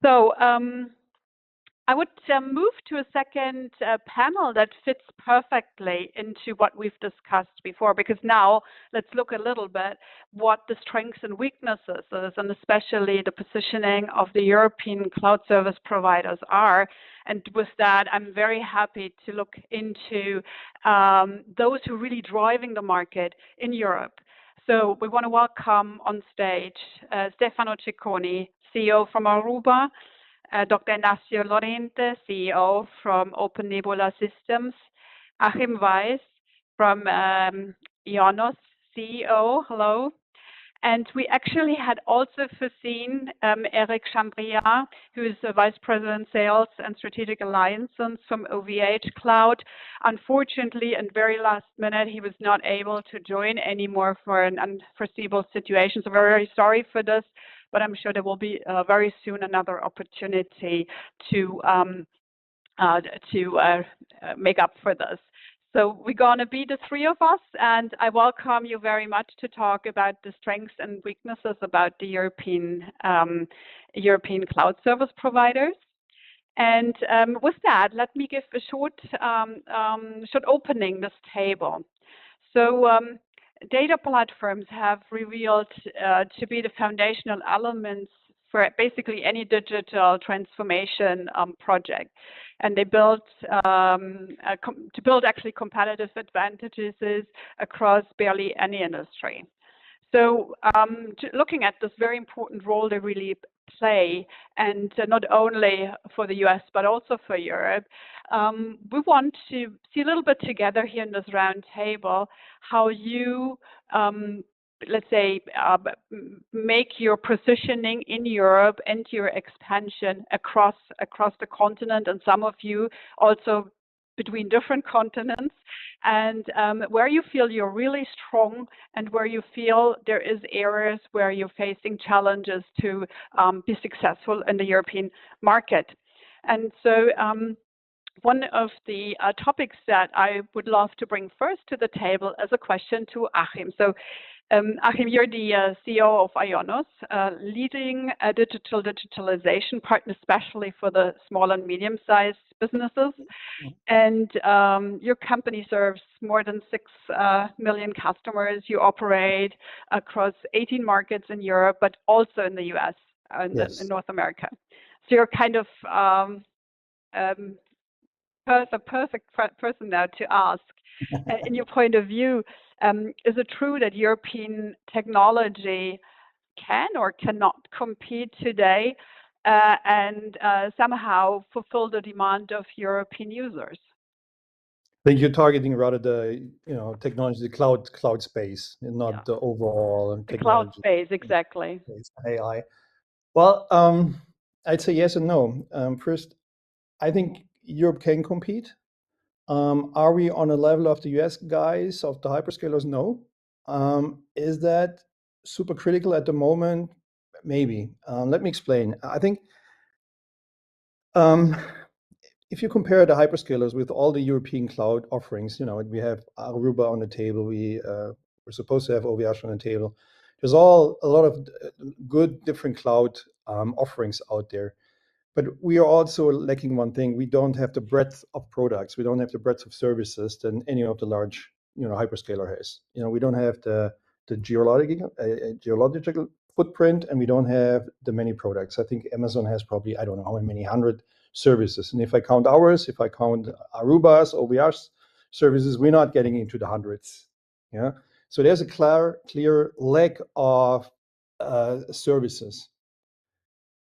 So I would move to a second panel that fits perfectly into what we've discussed before, because now let's look a little bit what the strengths and weaknesses is, and especially the positioning of the European cloud service providers are. And with that, I'm very happy to look into those who are really driving the market in Europe. So we want to welcome on stage Stefano Cicconi, CEO from Aruba, Dr. Ignacio Lorente, CEO from Open Nebula Systems, Achim Weiss from Ionos, CEO, hello. And we actually had also foreseen Eric Chambria, who is the Vice President Sales and Strategic Alliances from OVH Cloud. Unfortunately, in very last minute, he was not able to join anymore for an unforeseeable situation. So we're very sorry for this, but I'm sure there will be very soon another opportunity to make up for this. So we're going to be the three of us, and I welcome you very much to talk about the strengths and weaknesses about the European cloud service providers. And with that, let me give a short opening this table. So data platforms have revealed to be the foundational elements for basically any digital transformation project. And they built to build actually competitive advantages across barely any industry. So looking at this very important role they really play, and not only for the US, but also for Europe, we want to see a little bit together here in this round table how you let's say, make your positioning in Europe and your expansion across the continent, and some of you also between different continents, and where you feel you're really strong and where you feel there is areas where you're facing challenges to be successful in the European market. And so one of the topics that I would love to bring first to the table is a question to Achim. So Achim, you're the CEO of Ionos, leading a digitalization partner, especially for the small and medium-sized businesses. And your company serves more than 6 million customers. You operate across 18 markets in Europe, but also in the US and in North America. So you're kind of the perfect person now to ask. In your point of view, is it true that European technology can or cannot compete today and somehow fulfill the demand of European users? I think you're targeting rather the technology, the cloud space, and not the overall technology. Cloud space, exactly. AI. Well, I'd say yes and no. First, I think Europe can compete. Are we on a level of the US guys, of the hyperscalers? No. Is that super critical at the moment? Maybe. Let me explain. I think if you compare the hyperscalers with all the European cloud offerings, we have Aruba on the table. We're supposed to have OVH on the table. There's a lot of good different cloud offerings out there. But we are also lacking one thing. We don't have the breadth of products. We don't have the breadth of services than any of the large, hyperscaler has. We don't have the geological footprint, and we don't have the many products. I think Amazon has probably, I don't know how many 100 services. And if I count ours, if I count Aruba's, OVH's services, we're not getting into the hundreds. Yeah. So there's a clear lack of services.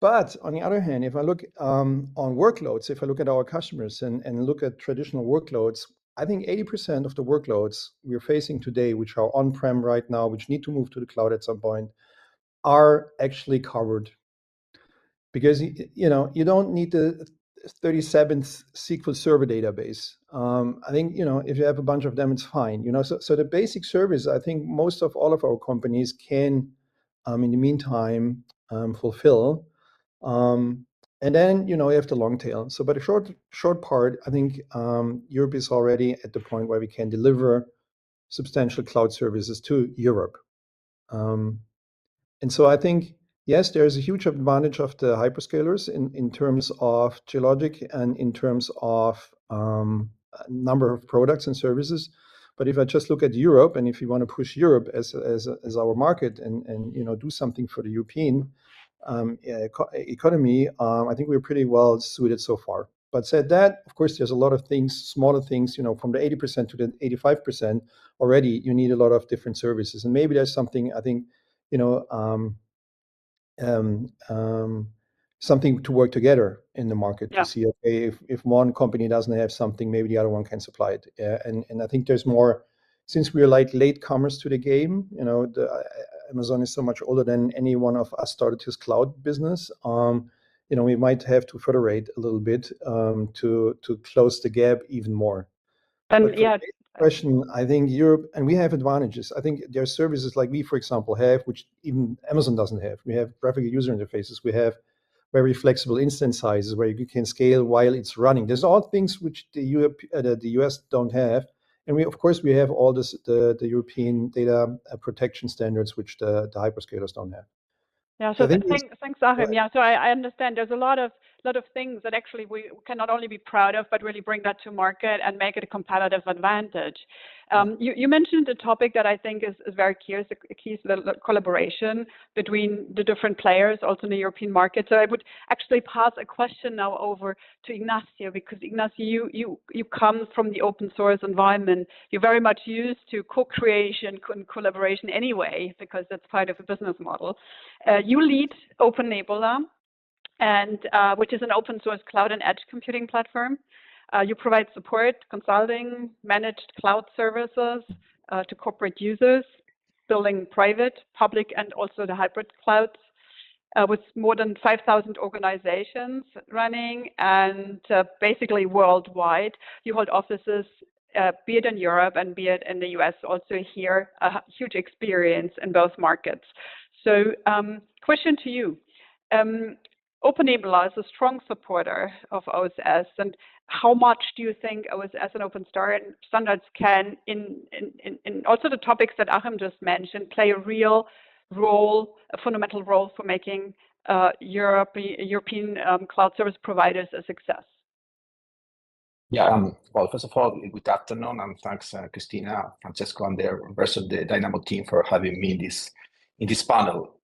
But on the other hand, if I look on workloads, if I look at our customers and look at traditional workloads, I think 80% of the workloads we're facing today, which are on-prem right now, which need to move to the cloud at some point, are actually covered. Because you don't need the 37th SQL Server database. I think if you have a bunch of them, it's fine. So the basic service, I think most of all of our companies can, in the meantime, fulfill. And then you have the long tail. So, but a short part, I think Europe is already at the point where we can deliver substantial cloud services to Europe. And so I think yes, there's a huge advantage of the hyperscalers in terms of geologic and in terms of number of products and services. But if I just look at Europe, and if you want to push Europe as our market and do something for the European economy, I think we're pretty well suited so far. But said that, of course, there's a lot of things, smaller things, from the 80% to the 85% already, you need a lot of different services. And maybe there's something, I think, um, um, something to work together in the market to see, okay, if one company doesn't have something, maybe the other one can supply it. And I think there's more, since we're like latecomers to the game, Amazon is so much older than any one of us started his cloud business. We might have to federate a little bit to close the gap even more. And but for the question, I think Europe, and we have advantages. I think there are services like we, for example, have, which even Amazon doesn't have. We have graphical user interfaces. We have very flexible instance sizes where you can scale while it's running. There's all things which the US don't have. And we, of course, we have all this, the European data protection standards, which the hyperscalers don't have. Yeah, so thanks, Achim. Yeah, so I understand there's a lot of things that actually we can not only be proud of, but really bring that to market and make it a competitive advantage. You mentioned a topic that I think is very key, is the collaboration between the different players, also in the European market. So I would actually pass a question now over to Ignacio, because Ignacio, you come from the open source environment. You're very much used to co-creation and collaboration anyway, because that's part of the business model. You lead Open Nebula, and which is an open source cloud and edge computing platform. You provide support, consulting, managed cloud services to corporate users, building private, public, and also the hybrid clouds with more than 5,000 organizations running, and basically worldwide. You hold offices, be it in Europe and be it in the US, also here, a huge experience in both markets. So question to you. Open Nebula is a strong supporter of OSS, and how much do you think OSS and Open Standards can, in also the topics that Achim just mentioned, play a real role, a fundamental role for making European cloud service providers a success? Yeah, well, first of all, good afternoon, and thanks, Christina, Francesco, and the rest of the Dynamo team for having me in this panel.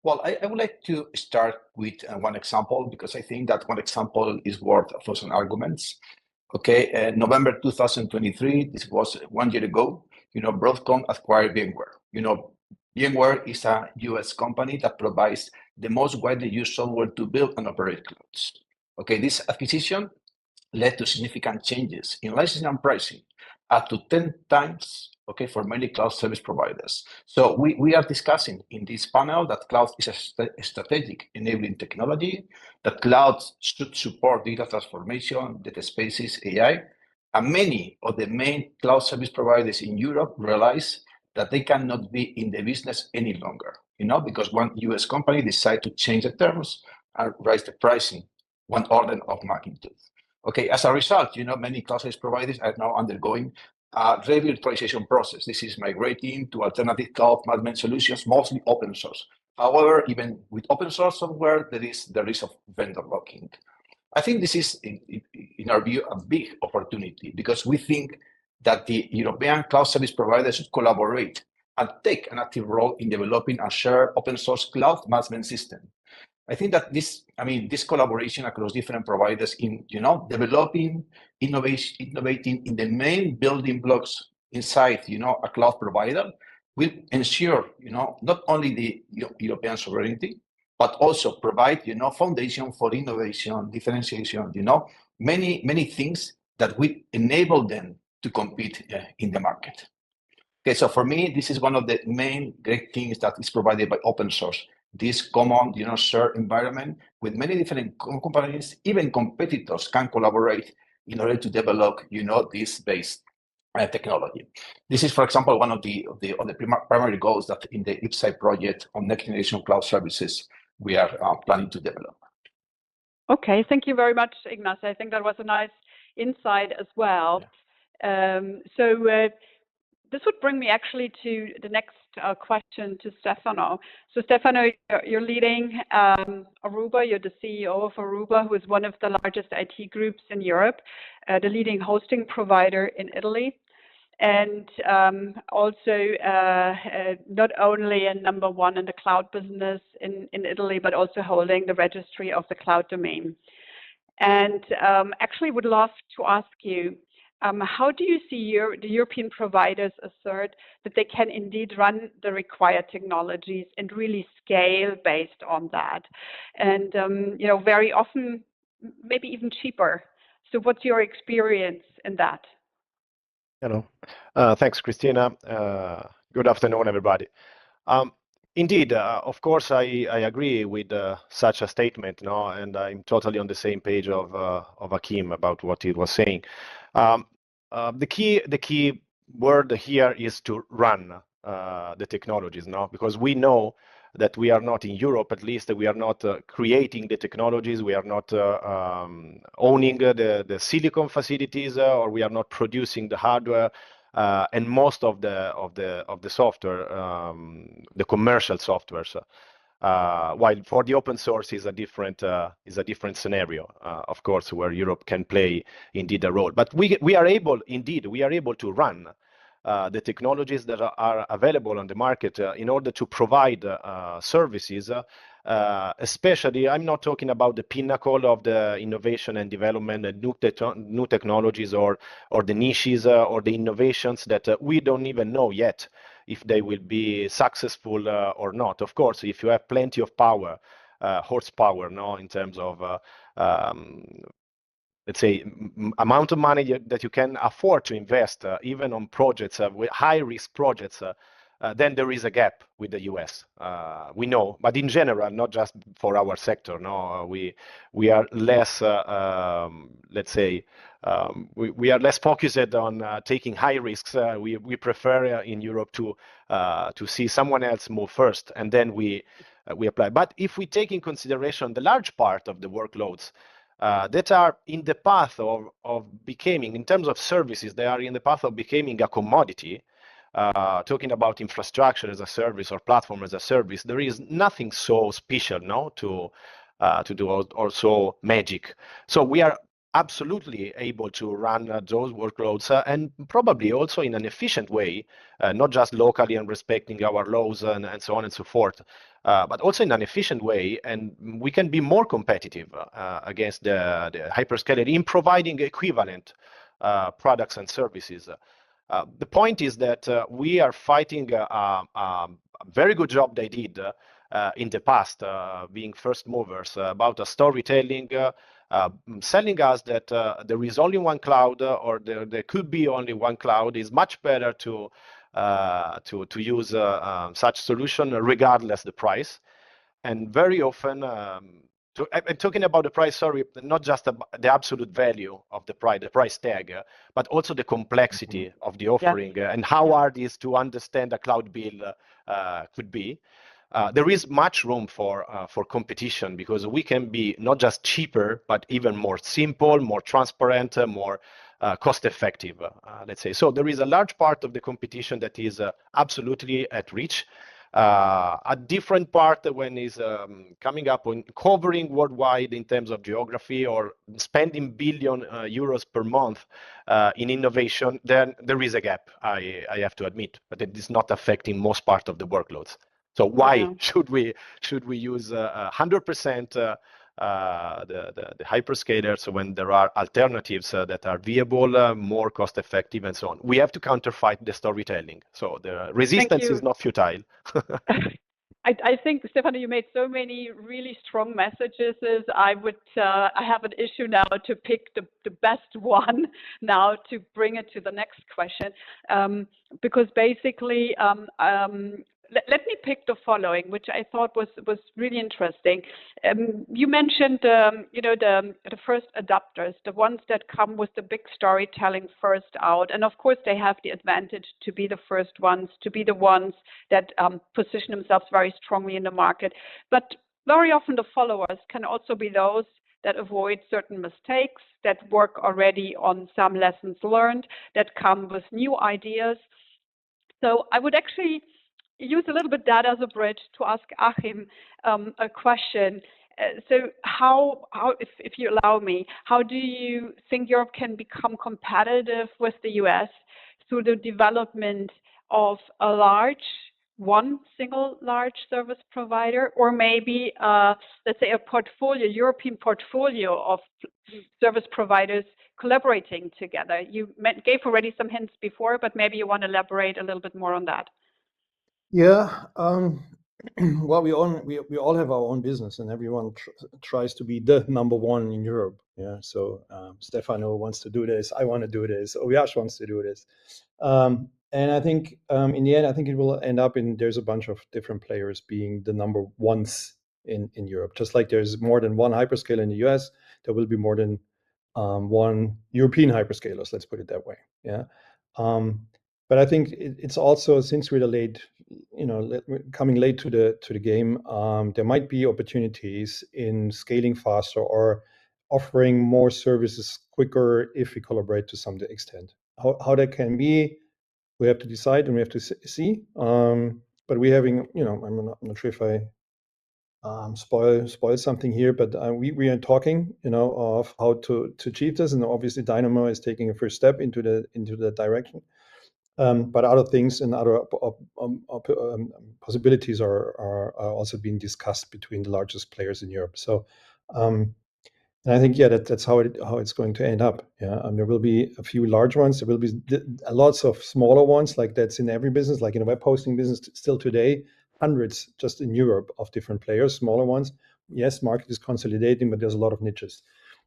Well, I would like to start with one example, because I think that one example is worth 1,000 arguments. Okay, November 2023, this was 1 year ago, Broadcom acquired VMware. VMware is a US company that provides the most widely used software to build and operate clouds. Okay, this acquisition led to significant changes in licensing and pricing, up to 10 times, okay, for many cloud service providers. So we are discussing in this panel that cloud is a strategic enabling technology, that cloud should support data transformation, data spaces, AI, and many of the main cloud service providers in Europe realize that they cannot be in the business any longer, because one US company decided to change the terms and raise the pricing one order of magnitude. Okay, as a result, many cloud service providers are now undergoing a revirtualization process. This is migrating to alternative cloud management solutions, mostly open source. However, even with open source software, there is the risk of vendor locking. I think this is, in our view, a big opportunity, because we think that the European cloud service providers should collaborate and take an active role in developing a shared open source cloud management system. I think that this collaboration across different providers in, developing, innovating in the main building blocks inside, a cloud provider will ensure, not only the European sovereignty, but also provide, foundation for innovation, differentiation, many things that will enable them to compete in the market. Okay, so for me, this is one of the main great things that is provided by open source. This common, shared environment with many different companies, even competitors can collaborate in order to develop, this base technology. This is, for example, one of the primary goals that in the IPSI project on next generation cloud services we are planning to develop. Okay, thank you very much, Ignacio. I think that was a nice insight as well. Yeah. This would bring me actually to the next question to Stefano. So Stefano, you're leading Aruba. You're the CEO of Aruba, who is one of the largest IT groups in Europe, the leading hosting provider in Italy, and also not only a number one in the cloud business in Italy, but also holding the registry of the cloud domain. And actually would love to ask you, how do you see the European providers assert that they can indeed run the required technologies and really scale based on that? And, very often, maybe even cheaper. So what's your experience in that? Thanks, Christina. Good afternoon, everybody. Indeed, of course, I agree with such a statement, no, and I'm totally on the same page of Akim about what he was saying. The key word here is to run the technologies, no, because we know that we are not in Europe, at least we are not creating the technologies, we are not owning the silicon facilities, or we are not producing the hardware. And most of the software, the commercial softwares, while for the open source is a different scenario, of course, where Europe can play indeed a role. But we are able to run the technologies that are available on the market in order to provide services. Especially, I'm not talking about the pinnacle of the innovation and development and new technologies or the niches or the innovations that we don't even know yet if they will be successful or not. Of course, if you have plenty of power, horsepower, no, in terms of let's say amount of money that you can afford to invest even on projects with high risk projects, then there is a gap with the US. We know, but in general, not just for our sector. No, we are less, let's say, we are less focused on taking high risks. We prefer in Europe to see someone else move first, and then we apply. But if we take in consideration the large part of the workloads that are in the path of becoming, in terms of services, they are in the path of becoming a commodity. Talking about infrastructure as a service or platform as a service, there is nothing so special, no, to do also magic. So we are absolutely able to run those workloads and probably also in an efficient way, not just locally and respecting our laws and so on and so forth, but also in an efficient way, and we can be more competitive against the hyperscaler in providing equivalent products and services. The point is that we are fighting a very good job they did in the past, being first movers about a storytelling, selling us that there is only one cloud or there could be only one cloud. Is much better to use such solution regardless the price. And very often, talking about the price, sorry, not just the absolute value of the price tag, but also the complexity of the offering and how hard it is to understand a cloud bill could be. There is much room for competition because we can be not just cheaper, but even more simple, more transparent, more cost effective, let's say. So there is a large part of the competition that is absolutely at reach. A different part when is coming up on covering worldwide in terms of geography or spending billion euros per month in innovation, then there is a gap, I have to admit, but it is not affecting most part of the workloads. So why should we use 100% the hyperscalers when there are alternatives that are viable, more cost effective, and so on? We have to counterfight the storytelling. So the resistance is not futile. I think, Stefano, you made so many really strong messages. I have an issue now to pick the best one now to bring it to the next question, because basically. Let me pick the following, which I thought was really interesting. You mentioned, the first adopters, the ones that come with the big storytelling first out, and of course they have the advantage to be the first ones, to be the ones that position themselves very strongly in the market. But very often the followers can also be those that avoid certain mistakes, that work already on some lessons learned, that come with new ideas. So I would actually use a little bit that as a bridge to ask Achim a question. So how, if you allow me, how do you think Europe can become competitive with the US through the development of a one single large service provider, or maybe let's say a European portfolio of service providers collaborating together? You gave already some hints before, but maybe you want to elaborate a little bit more on that. Yeah. Well, we all have our own business, and everyone tries to be the number one in Europe. Yeah. So Stefano wants to do this. I want to do this. Oviash wants to do this. And I think in the end, I think it will end up in there's a bunch of different players being the number ones in Europe. Just like there's more than one hyperscaler in the US, there will be more than one European hyperscalers. Let's put it that way. Yeah. But I think it's also, since we're late, coming late to the game, there might be opportunities in scaling faster or offering more services quicker if we collaborate to some extent. How that can be, we have to decide and we have to see. But we're having, I'm not sure if I spoil something here, but we are talking, of how to achieve this, and obviously Dynamo is taking a first step into the direction. But other things and other possibilities are also being discussed between the largest players in Europe. So, and I think that's how it's going to end up. Yeah, and there will be a few large ones. There will be lots of smaller ones, like that's in every business, like in a web hosting business still today. Hundreds just in Europe of different players, smaller ones. Yes, market is consolidating, but there's a lot of niches.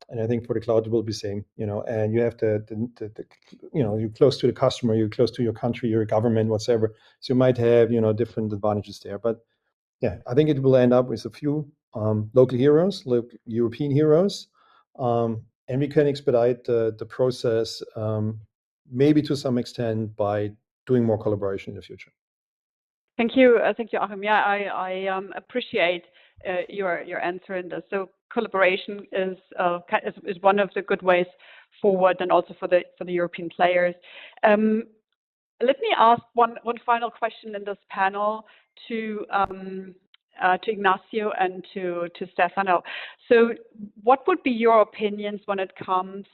And I think for the cloud, it will be same, and you have you're close to the customer, you're close to your country, your government, whatever. So you might have, different advantages there. But yeah, I think it will end up with a few local heroes, European heroes, and we can expedite the process, maybe to some extent by doing more collaboration in the future. Thank you, Achim. Yeah, I appreciate your answer in this. So collaboration is one of the good ways forward, and also for the European players. Let me ask one final question in this panel to Ignacio and to Stefano. So, what would be your opinions when it comes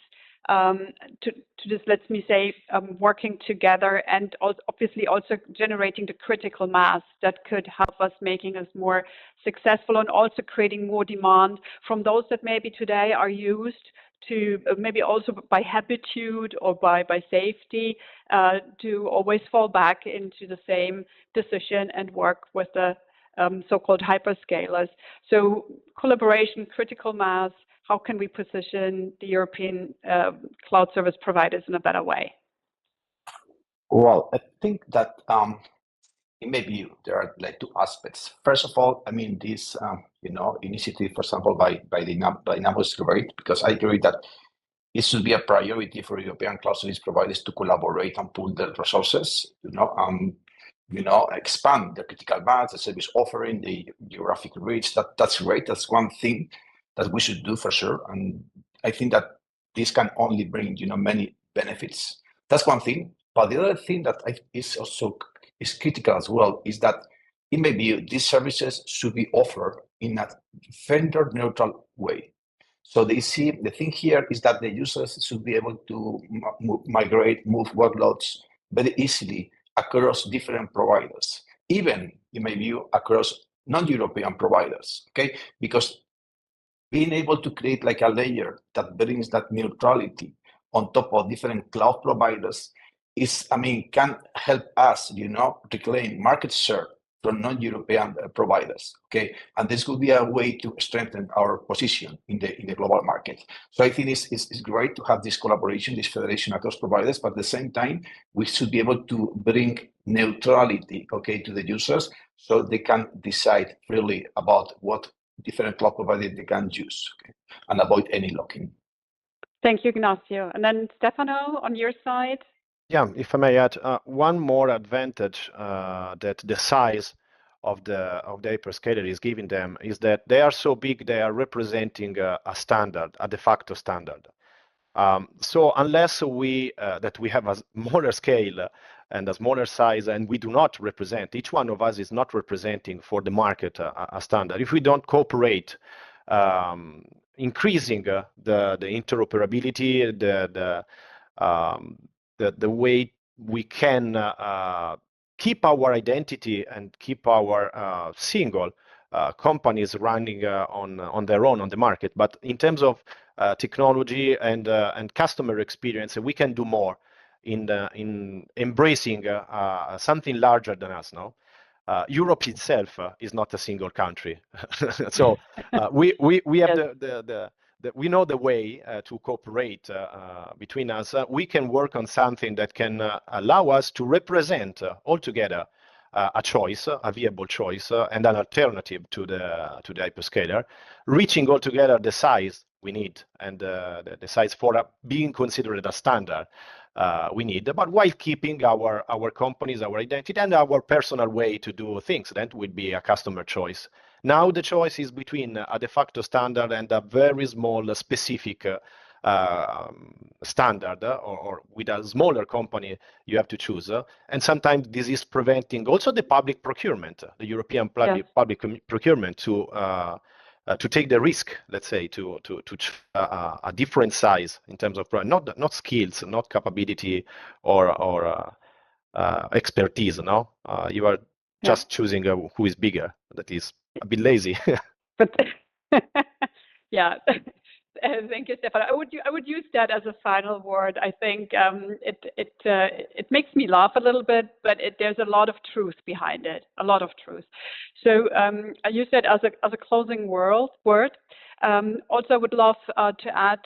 to this, let me say, working together, and obviously also generating the critical mass that could help us making us more successful, and also creating more demand from those that maybe today are used to, maybe also by habitude or by safety, to always fall back into the same decision and work with the so-called hyperscalers. So collaboration, critical mass, how can we position the European cloud service providers in a better way? Well, I think that in my view, there are like two aspects. First of all, I mean, this initiative, for example, by Dynamo is great, because I agree that it should be a priority for European cloud service providers to collaborate and pool their resources, expand the critical mass, the service offering, the geographic reach. That's great. That's one thing that we should do for sure. And I think that this can only bring, many benefits. That's one thing. But the other thing that is critical as well is that, in my view, these services should be offered in a vendor neutral way. So the thing here is that the users should be able to move workloads very easily across different providers, even, in my view, across non-European providers, okay? Because being able to create like a layer that brings that neutrality on top of different cloud providers can help us, reclaim market share from non-European providers, okay? And this could be a way to strengthen our position in the global market. So I think it's great to have this collaboration, this federation across providers, but at the same time, we should be able to bring neutrality, okay, to the users, so they can decide freely about what different cloud providers they can use, okay, and avoid any locking. Thank you, Ignacio. And then Stefano, on your side. Yeah, if I may add, one more advantage that the size of the hyperscaler is giving them is that they are so big, they are representing a standard, a de facto standard. So unless we have a smaller scale, and a smaller size, and we do not represent, each one of us is not representing for the market a standard. If we don't cooperate, increasing the interoperability, the way we can keep our identity and keep our single companies running on their own on the market. But in terms of technology and customer experience, we can do more in embracing something larger than us now. Europe itself is not a single country, so we have we know the way to cooperate between us. We can work on something that can allow us to represent altogether a choice, a viable choice, and an alternative to the hyperscaler, reaching altogether the size we need and the size for being considered a standard we need, but while keeping our companies, our identity, and our personal way to do things. That would be a customer choice. Now the choice is between a de facto standard and a very small specific standard, or with a smaller company you have to choose. And sometimes this is preventing also the public procurement, the European public procurement to take the risk, let's say, to a different size in terms of not skills, not capability or expertise. No, you are just choosing who is bigger. That is a bit lazy. But yeah. Thank you, Stefano. I would use that as a final word. I think it makes me laugh a little bit, but there's a lot of truth behind it. A lot of truth. So you said as a closing word. Also, I would love to add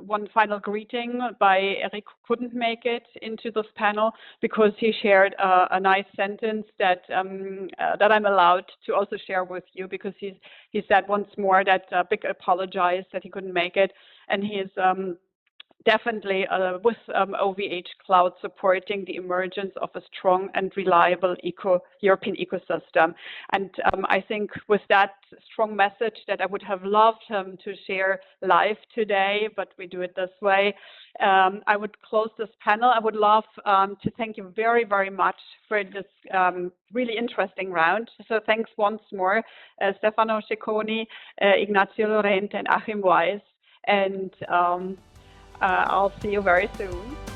one final greeting by Eric, who couldn't make it into this panel because he shared a nice sentence that I'm allowed to also share with you, because he said once more that big apologize that he couldn't make it, and he is definitely with OVH Cloud supporting the emergence of a strong and reliable European ecosystem. And I think with that strong message that I would have loved him to share live today, but we do it this way, I would close this panel. I would love to thank you very, very much for this really interesting round. So thanks once more, Stefano Cecconi, Ignazio Lorente, and Achim Weiss. And I'll see you very soon.